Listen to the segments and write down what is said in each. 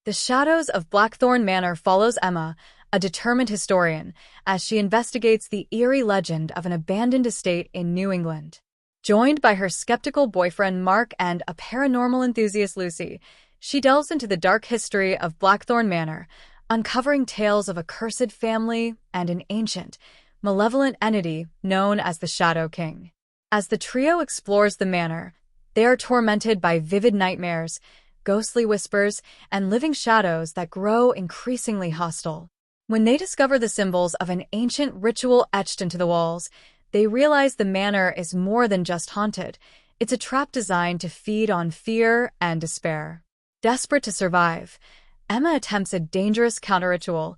The Shadows of Blackthorn Manor follows Emma, a determined historian, as she investigates the eerie legend of an abandoned estate in New England. Joined by her skeptical boyfriend Mark and a paranormal enthusiast Lucy, she delves into the dark history of Blackthorn Manor, uncovering tales of a cursed family and an ancient, malevolent entity known as the Shadow King. As the trio explores the manor, they are tormented by vivid nightmares, ghostly whispers, and living shadows that grow increasingly hostile. When they discover the symbols of an ancient ritual etched into the walls, they realize the manor is more than just haunted. It's a trap designed to feed on fear and despair. Desperate to survive, Emma attempts a dangerous counter-ritual,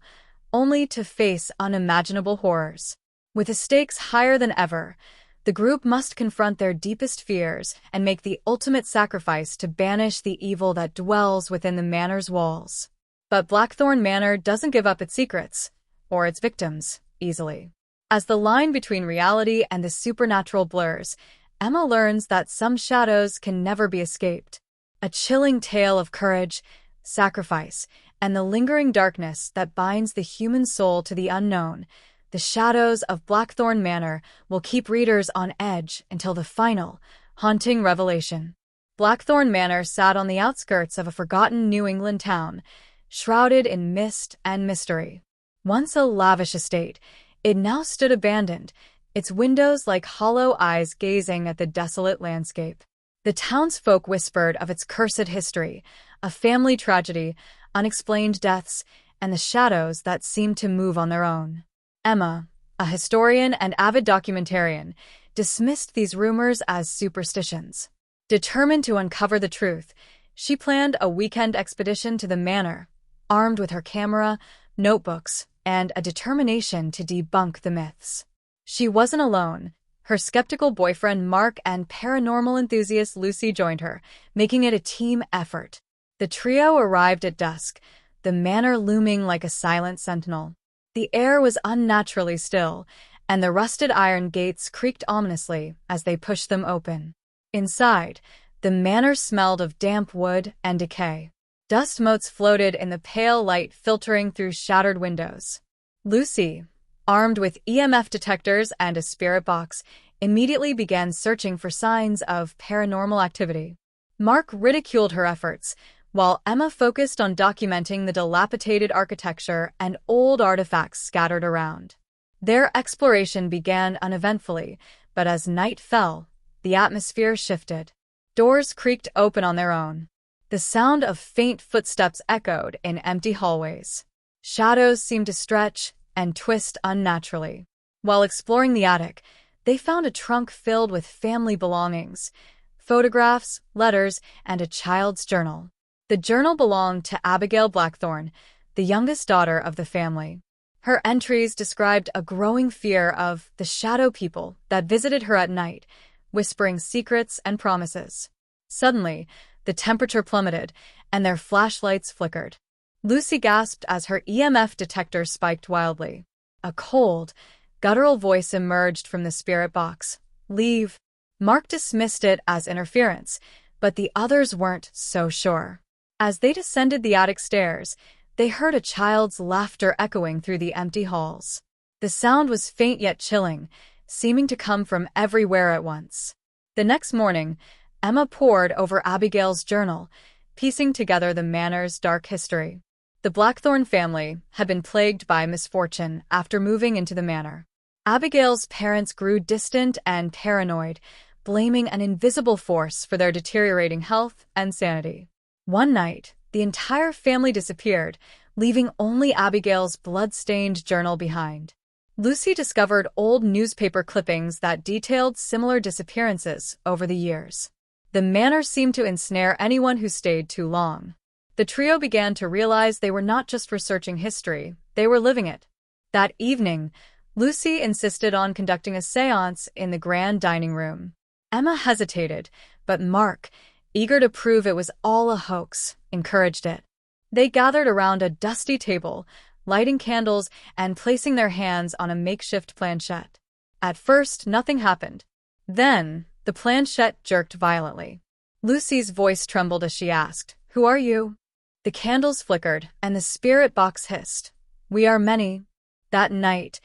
only to face unimaginable horrors. With the stakes higher than ever, the group must confront their deepest fears and make the ultimate sacrifice to banish the evil that dwells within the manor's walls. But Blackthorn Manor doesn't give up its secrets, or its victims, easily. As the line between reality and the supernatural blurs, Emma learns that some shadows can never be escaped. A chilling tale of courage, sacrifice, and the lingering darkness that binds the human soul to the unknown. The Shadows of Blackthorn Manor will keep readers on edge until the final, haunting revelation. Blackthorn Manor sat on the outskirts of a forgotten New England town, shrouded in mist and mystery. Once a lavish estate, it now stood abandoned, its windows like hollow eyes gazing at the desolate landscape. The townsfolk whispered of its cursed history, a family tragedy, unexplained deaths, and the shadows that seemed to move on their own. Emma, a historian and avid documentarian, dismissed these rumors as superstitions. Determined to uncover the truth, she planned a weekend expedition to the manor, armed with her camera, notebooks, and a determination to debunk the myths. She wasn't alone. Her skeptical boyfriend Mark and paranormal enthusiast Lucy joined her, making it a team effort. The trio arrived at dusk, the manor looming like a silent sentinel. The air was unnaturally still, and the rusted iron gates creaked ominously as they pushed them open. Inside, the manor smelled of damp wood and decay. Dust motes floated in the pale light filtering through shattered windows. Lucy, armed with EMF detectors and a spirit box, immediately began searching for signs of paranormal activity. Mark ridiculed her efforts, while Emma focused on documenting the dilapidated architecture and old artifacts scattered around. Their exploration began uneventfully, but as night fell, the atmosphere shifted. Doors creaked open on their own. The sound of faint footsteps echoed in empty hallways. Shadows seemed to stretch and twist unnaturally. While exploring the attic, they found a trunk filled with family belongings, photographs, letters, and a child's journal. The journal belonged to Abigail Blackthorn, the youngest daughter of the family. Her entries described a growing fear of the shadow people that visited her at night, whispering secrets and promises. Suddenly, the temperature plummeted, and their flashlights flickered. Lucy gasped as her EMF detector spiked wildly. A cold, guttural voice emerged from the spirit box. "Leave." Mark dismissed it as interference, but the others weren't so sure. As they descended the attic stairs, they heard a child's laughter echoing through the empty halls. The sound was faint yet chilling, seeming to come from everywhere at once. The next morning, Emma pored over Abigail's journal, piecing together the manor's dark history. The Blackthorn family had been plagued by misfortune after moving into the manor. Abigail's parents grew distant and paranoid, blaming an invisible force for their deteriorating health and sanity. One night, the entire family disappeared, leaving only Abigail's blood-stained journal behind. Lucy discovered old newspaper clippings that detailed similar disappearances over the years. The manor seemed to ensnare anyone who stayed too long. The trio began to realize they were not just researching history, they were living it. That evening, Lucy insisted on conducting a séance in the grand dining room. Emma hesitated, but Mark, eager to prove it was all a hoax, encouraged it. They gathered around a dusty table, lighting candles and placing their hands on a makeshift planchette. At first, nothing happened. Then, the planchette jerked violently. Lucy's voice trembled as she asked, "Who are you?" The candles flickered, and the spirit box hissed. "We are many." That night,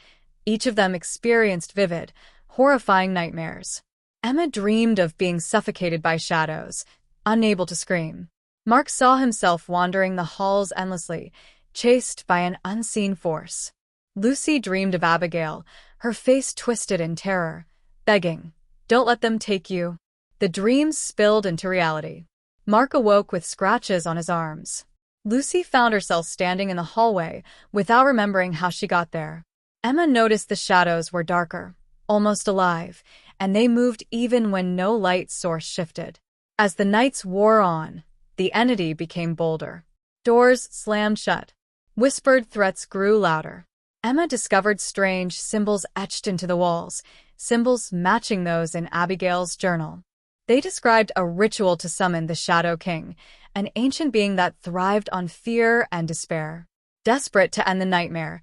each of them experienced vivid, horrifying nightmares. Emma dreamed of being suffocated by shadows, unable to scream. Mark saw himself wandering the halls endlessly, chased by an unseen force. Lucy dreamed of Abigail, her face twisted in terror, begging, "Don't let them take you." The dreams spilled into reality. Mark awoke with scratches on his arms. Lucy found herself standing in the hallway without remembering how she got there. Emma noticed the shadows were darker, almost alive, and they moved even when no light source shifted. As the nights wore on, the entity became bolder. Doors slammed shut. Whispered threats grew louder. Emma discovered strange symbols etched into the walls, symbols matching those in Abigail's journal. They described a ritual to summon the Shadow King, an ancient being that thrived on fear and despair. Desperate to end the nightmare,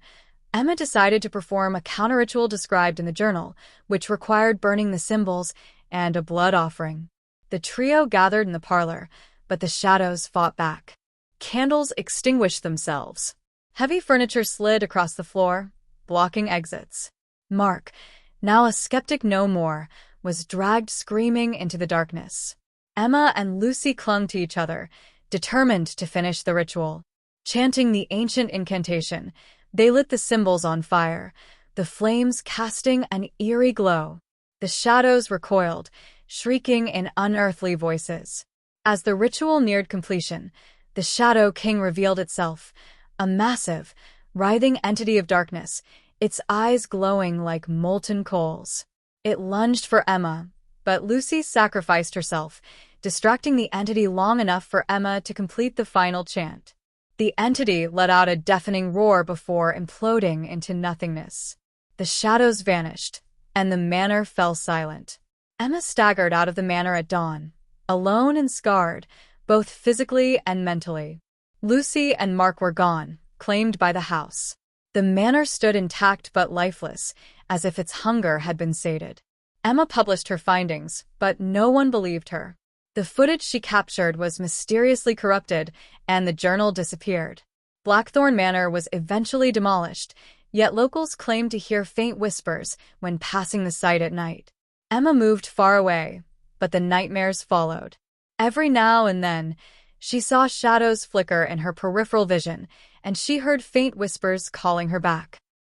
Emma decided to perform a counter-ritual described in the journal, which required burning the symbols and a blood offering. The trio gathered in the parlor, but the shadows fought back. Candles extinguished themselves. Heavy furniture slid across the floor, blocking exits. Mark, now a skeptic no more, was dragged screaming into the darkness. Emma and Lucy clung to each other, determined to finish the ritual. Chanting the ancient incantation, they lit the symbols on fire, the flames casting an eerie glow. The shadows recoiled, shrieking in unearthly voices. As the ritual neared completion, the Shadow King revealed itself, a massive, writhing entity of darkness, its eyes glowing like molten coals. It lunged for Emma, but Lucy sacrificed herself, distracting the entity long enough for Emma to complete the final chant. The entity let out a deafening roar before imploding into nothingness. The shadows vanished, and the manor fell silent. Emma staggered out of the manor at dawn, alone and scarred, both physically and mentally. Lucy and Mark were gone, claimed by the house. The manor stood intact but lifeless, as if its hunger had been sated. Emma published her findings, but no one believed her. The footage she captured was mysteriously corrupted, and the journal disappeared. Blackthorn Manor was eventually demolished, yet locals claimed to hear faint whispers when passing the site at night. Emma moved far away, but the nightmares followed. Every now and then, she saw shadows flicker in her peripheral vision, and she heard faint whispers calling her back.